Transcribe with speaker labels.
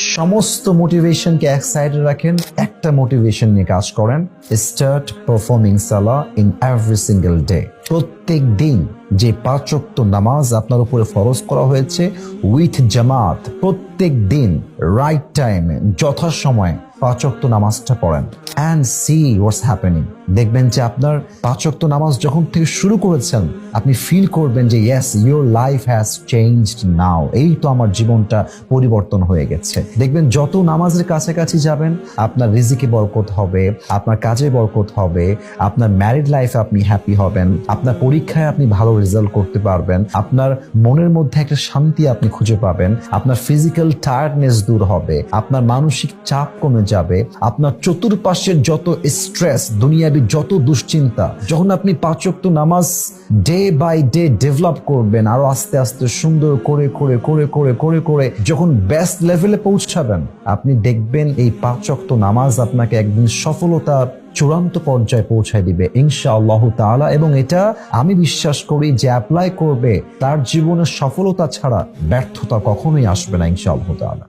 Speaker 1: সমস্ত মোটিভেশনকে এক সাইডে রাখেন, একটা মোটিভেশন নিয়ে কাজ করেন। Start performing Salah in every single day. প্রত্যেক দিন যে 5 ওয়াক্ত নামাজ আপনার উপরে ফরজ করা হয়েছে উইথ জামাত, প্রত্যেক দিন রাইট টাইমে যথাসময়ে 5 ওয়াক্ত নামাজটা পড়েন অ্যান্ড সি হোয়াটস হ্যাপেনিং। দেখবেন যে আপনার 5 ওয়াক্ত নামাজ যখন থেকে শুরু করেছেন আপনি ফিল করবেন যে yes, your life has changed now. এই তো আমার জীবনটা পরিবর্তন হয়ে গেছে। দেখবেন যত নামাজের কাছাকাছি যাবেন আপনার রিজিকে বরকত হবে, আপনার কাজে বরকত হবে, আপনার ম্যারিড লাইফে আপনি হ্যাপি হবেন, আপনার পরীক্ষায় আপনি ভালো রেজাল্ট করতে পারবেন, আপনার মনের মধ্যে একটা শান্তি আপনি খুঁজে পাবেন, আপনার ফিজিক্যাল টায়ার্ডনেস দূর হবে, আপনার মানসিক চাপ কমে যাবে, আপনার চতুর্পাশের যত স্ট্রেস, দুনিয়াবি যত দুশ্চিন্তা, যখন আপনি 5 ওয়াক্ত নামাজ ডে বাই ডে ডেভেলপ করবেন, আরো আস্তে আস্তে সুন্দর করে করে করে করে করে করে যখন বেস্ট লেভেলে পৌঁছাবেন, আপনি দেখবেন এই 5 ওয়াক্ত নামাজ আপনাকে একদিন সফলতার চূড়ান্ত পর্যায়ে পৌঁছায় দিবে ইনশাআল্লাহ তাআলা। এবং এটা আমি বিশ্বাস করি যে অ্যাপ্লাই করবে তার জীবনের সফলতা ছাড়া ব্যর্থতা কখনোই আসবে না ইনশাআল্লাহ তাআলা।